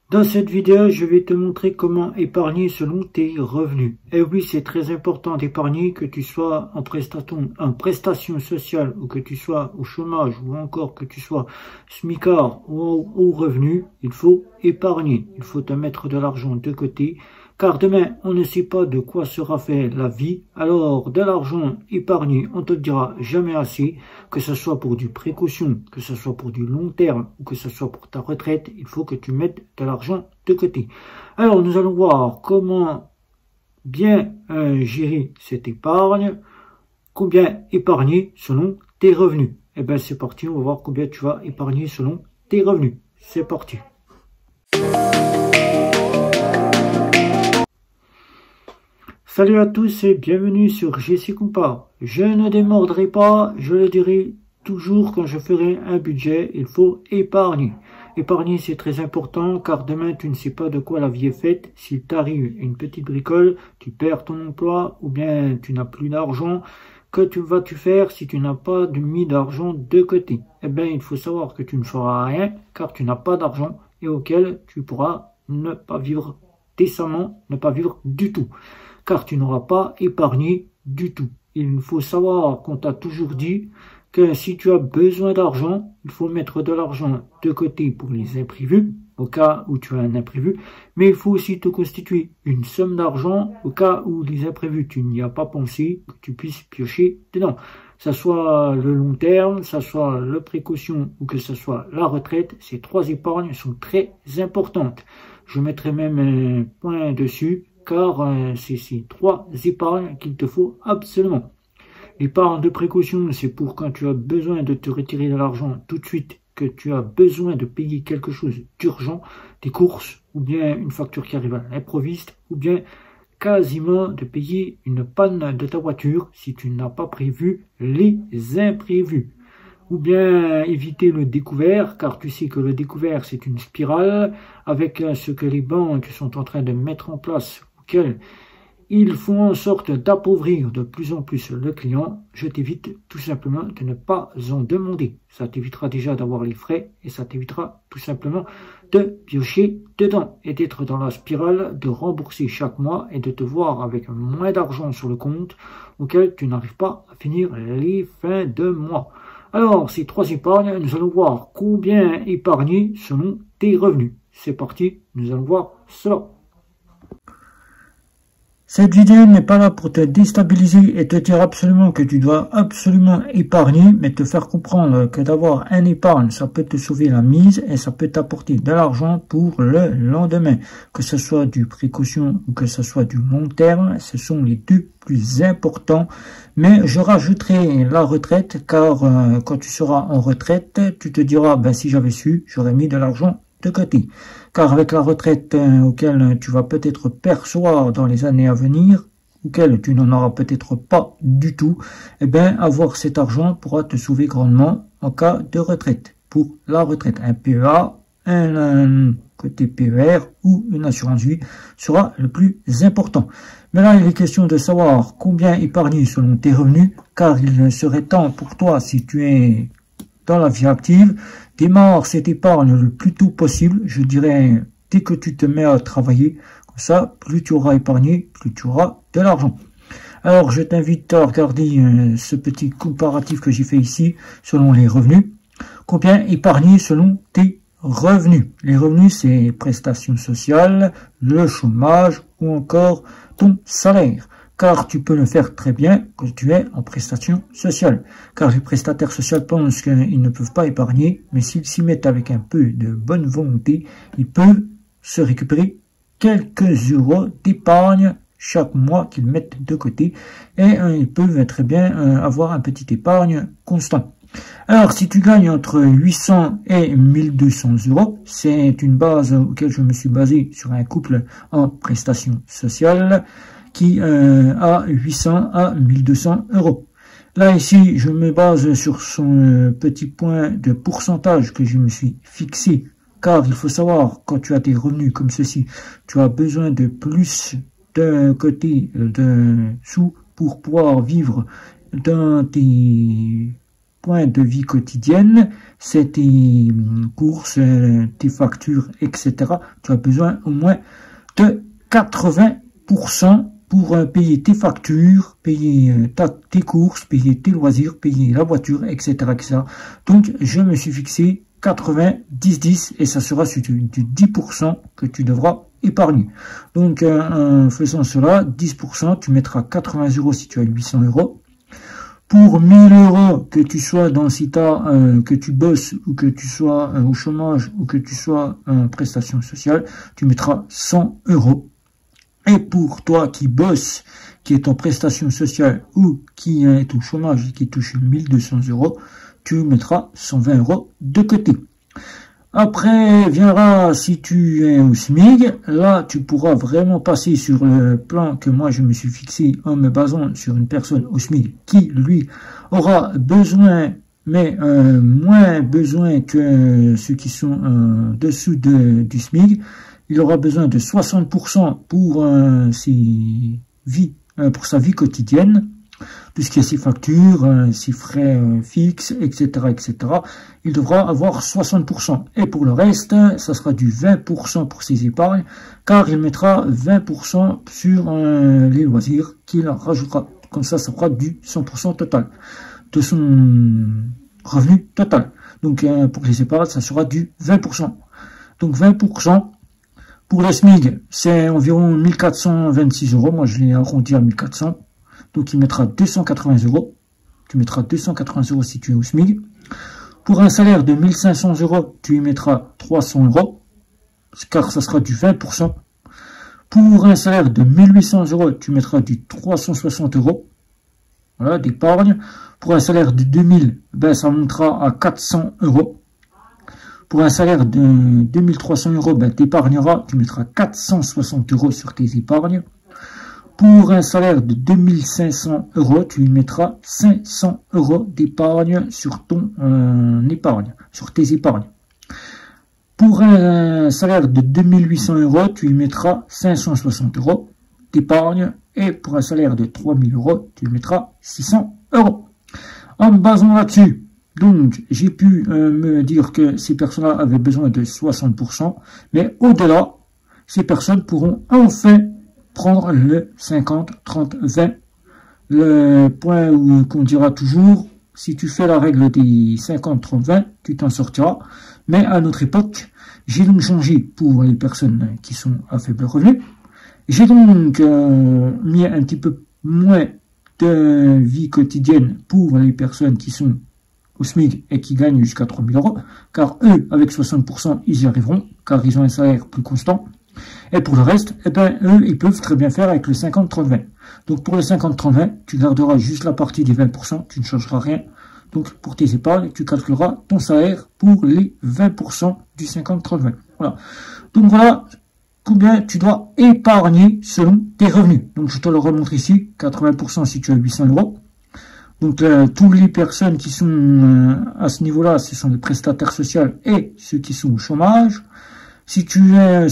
Dans cette vidéo, je vais te montrer comment épargner selon tes revenus. Et oui, c'est très important d'épargner, que tu sois en prestation sociale ou que tu sois au chômage ou encore que tu sois smicard ou au revenu. Il faut épargner. Il faut te mettre de l'argent de côté. Car demain, on ne sait pas de quoi sera fait la vie. Alors, de l'argent épargné, on te le dira jamais assez. Que ce soit pour du précaution, que ce soit pour du long terme ou que ce soit pour ta retraite, il faut que tu mettes de l'argent de côté. Alors, nous allons voir comment bien gérer cette épargne, combien épargner selon tes revenus. Eh bien, c'est parti, on va voir combien tu vas épargner selon tes revenus. C'est parti. Salut à tous et bienvenue sur GC Compas. Je ne démordrai pas, je le dirai toujours quand je ferai un budget, il faut épargner. Épargner, c'est très important car demain tu ne sais pas de quoi la vie est faite. S'il t'arrive une petite bricole, tu perds ton emploi ou bien tu n'as plus d'argent, que vas-tu faire si tu n'as pas mis d'argent de côté? Eh bien, il faut savoir que tu ne feras rien car tu n'as pas d'argent et auquel tu pourras ne pas vivre décemment, ne pas vivre du tout. Car tu n'auras pas épargné du tout. Il faut savoir qu'on t'a toujours dit que si tu as besoin d'argent, il faut mettre de l'argent de côté pour les imprévus, au cas où tu as un imprévu, mais il faut aussi te constituer une somme d'argent au cas où les imprévus, tu n'y as pas pensé, que tu puisses piocher dedans. Que ce soit le long terme, que ce soit la précaution ou que ce soit la retraite, ces trois épargnes sont très importantes. Je mettrai même un point dessus, car c'est ces trois épargnes qu'il te faut absolument. L'épargne de précaution, c'est pour quand tu as besoin de te retirer de l'argent tout de suite, que tu as besoin de payer quelque chose d'urgent, des courses, ou bien une facture qui arrive à l'improviste, ou bien quasiment de payer une panne de ta voiture si tu n'as pas prévu les imprévus. Ou bien éviter le découvert, car tu sais que le découvert c'est une spirale, avec ce que les banques sont en train de mettre en place, auquel ils font en sorte d'appauvrir de plus en plus le client. Je t'évite tout simplement de ne pas en demander. Ça t'évitera déjà d'avoir les frais et ça t'évitera tout simplement de piocher dedans et d'être dans la spirale de rembourser chaque mois et de te voir avec moins d'argent sur le compte auquel tu n'arrives pas à finir les fins de mois. Alors, ces trois épargnes, nous allons voir combien épargner selon tes revenus. C'est parti, nous allons voir cela. Cette vidéo n'est pas là pour te déstabiliser et te dire absolument que tu dois absolument épargner, mais te faire comprendre que d'avoir un épargne, ça peut te sauver la mise et ça peut t'apporter de l'argent pour le lendemain. Que ce soit du précaution ou que ce soit du long terme, ce sont les deux plus importants. Mais je rajouterai la retraite, car quand tu seras en retraite, tu te diras, ben, si j'avais su, j'aurais mis de l'argent de côté. Car avec la retraite auquel tu vas peut-être percevoir dans les années à venir, auquel tu n'en auras peut-être pas du tout, eh bien, avoir cet argent pourra te sauver grandement en cas de retraite. Pour la retraite, un PEA, un côté PER ou une assurance vie sera le plus important. Mais là, il est question de savoir combien épargner selon tes revenus, car il serait temps pour toi, si tu es dans la vie active, démarre cette épargne le plus tôt possible, je dirais dès que tu te mets à travailler, comme ça, plus tu auras épargné, plus tu auras de l'argent. Alors, je t'invite à regarder ce petit comparatif que j'ai fait ici, selon les revenus. Combien épargner selon tes revenus? Les revenus, c'est prestations sociales, le chômage ou encore ton salaire. Car tu peux le faire très bien quand tu es en prestation sociale. Car les prestataires sociaux pensent qu'ils ne peuvent pas épargner, mais s'ils s'y mettent avec un peu de bonne volonté, ils peuvent se récupérer quelques euros d'épargne chaque mois qu'ils mettent de côté et ils peuvent très bien avoir un petit épargne constant. Alors, si tu gagnes entre 800 et 1200 euros, c'est une base auquel je me suis basé sur un couple en prestation sociale qui a 800 à 1200 euros. Là, ici, je me base sur son petit point de pourcentage que je me suis fixé, car il faut savoir, quand tu as des revenus comme ceci, tu as besoin de plus d'un côté de sous pour pouvoir vivre dans tes points de vie quotidienne, c'est tes courses, tes factures, etc. Tu as besoin au moins de 80% pour payer tes factures, payer tes courses, payer tes loisirs, payer la voiture, etc., etc. Donc, je me suis fixé 80, 10, 10, et ça sera sur du 10% que tu devras épargner. Donc, en faisant cela, 10%, tu mettras 80 euros si tu as 800 euros. Pour 1000 euros, que tu sois dans CITA, que tu bosses, ou que tu sois au chômage, ou que tu sois en prestation sociale, tu mettras 100 euros. Et pour toi qui bosse, qui est en prestation sociale, ou qui est au chômage et qui touche 1200 euros, tu mettras 120 euros de côté. Après viendra si tu es au SMIC, là tu pourras vraiment passer sur le plan que moi je me suis fixé en me basant sur une personne au SMIC qui lui aura besoin, mais moins besoin que ceux qui sont dessous du SMIC. Il aura besoin de 60% pour sa vie quotidienne, puisqu'il y a ses factures, ses frais fixes, etc., etc. Il devra avoir 60%. Et pour le reste, ça sera du 20% pour ses épargnes, car il mettra 20% sur les loisirs qu'il rajoutera. Comme ça fera du 100% total de son revenu total. Donc pour les épargnes, ça sera du 20%. Donc 20%. Pour le SMIC, c'est environ 1426 euros. Moi, je l'ai arrondi à 1400. Donc, il mettra 280 euros. Tu mettras 280 euros si tu es au SMIC. Pour un salaire de 1500 euros, tu y mettras 300 euros, car ça sera du 20%. Pour un salaire de 1800 euros, tu mettras du 360 euros. Voilà, d'épargne. Pour un salaire de 2000, ben, ça montera à 400 euros. Pour un salaire de 2300 euros, ben, tu épargneras, tu mettras 460 euros sur tes épargnes. Pour un salaire de 2500 euros, tu y mettras 500 euros d'épargne sur ton épargne, sur tes épargnes. Pour un salaire de 2800 euros, tu y mettras 560 euros d'épargne. Et pour un salaire de 3000 euros, tu y mettras 600 euros. En me basant là-dessus, donc, j'ai pu me dire que ces personnes-là avaient besoin de 60%, mais au-delà, ces personnes pourront enfin prendre le 50, 30, 20. Le point où qu'on dira toujours, si tu fais la règle des 50, 30, 20, tu t'en sortiras. Mais à notre époque, j'ai donc changé pour les personnes qui sont à faible revenu. J'ai donc mis un petit peu moins de vie quotidienne pour les personnes qui sont au SMIC et qui gagnent jusqu'à 3000 euros, car eux, avec 60%, ils y arriveront, car ils ont un salaire plus constant. Et pour le reste, eh ben, eux, ils peuvent très bien faire avec le 50-30-20. Donc pour le 50-30-20, tu garderas juste la partie des 20%, tu ne changeras rien. Donc pour tes épargnes, tu calculeras ton salaire pour les 20% du 50-30-20. Voilà. Donc voilà combien tu dois épargner selon tes revenus. Donc je te le remontre ici, 80% si tu as 800 euros. Donc, toutes les personnes qui sont à ce niveau-là, ce sont les prestataires sociaux et ceux qui sont au chômage. Si tu es,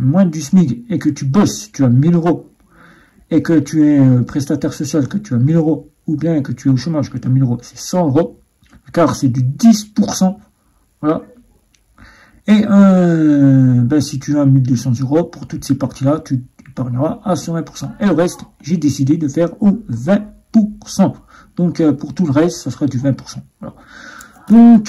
moins du SMIC et que tu bosses, tu as 1000 euros, et que tu es prestataire social, que tu as 1000 euros, ou bien que tu es au chômage, que tu as 1000 euros, c'est 100 euros, car c'est du 10%. Voilà. Et ben, si tu as 1200 euros, pour toutes ces parties-là, tu épargnera à 120%. Et le reste, j'ai décidé de faire au 20%. Donc, pour tout le reste, ça sera du 20%. Voilà. Donc,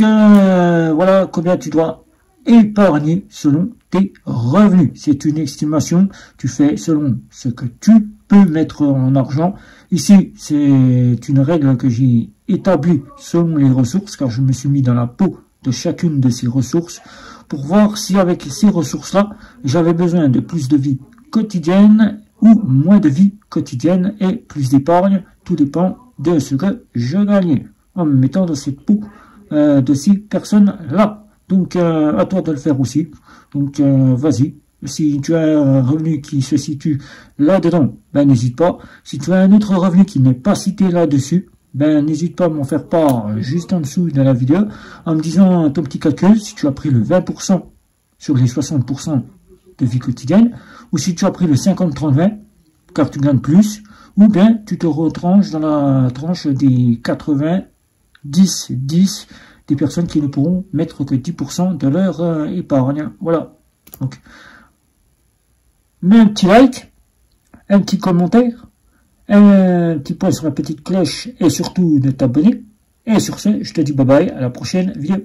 voilà combien tu dois épargner selon tes revenus. C'est une estimation. Tu fais selon ce que tu peux mettre en argent. Ici, c'est une règle que j'ai établie selon les ressources, car je me suis mis dans la peau de chacune de ces ressources pour voir si avec ces ressources-là, j'avais besoin de plus de vie quotidienne ou moins de vie quotidienne et plus d'épargne. Tout dépend de ce que je gagnais en me mettant dans cette peau de ces personnes-là. Donc, à toi de le faire aussi. Donc, vas-y. Si tu as un revenu qui se situe là-dedans, ben n'hésite pas. Si tu as un autre revenu qui n'est pas cité là-dessus, ben n'hésite pas à m'en faire part juste en dessous de la vidéo en me disant ton petit calcul, si tu as pris le 20% sur les 60% de vie quotidienne, ou si tu as pris le 50-30-20, car tu gagnes plus, ou bien tu te retranches dans la tranche des 80, 10, 10, des personnes qui ne pourront mettre que 10% de leur épargne. Voilà. Donc, mets un petit like, un petit commentaire, un petit point sur la petite cloche et surtout de t'abonner. Et sur ce, je te dis bye bye, à la prochaine vidéo.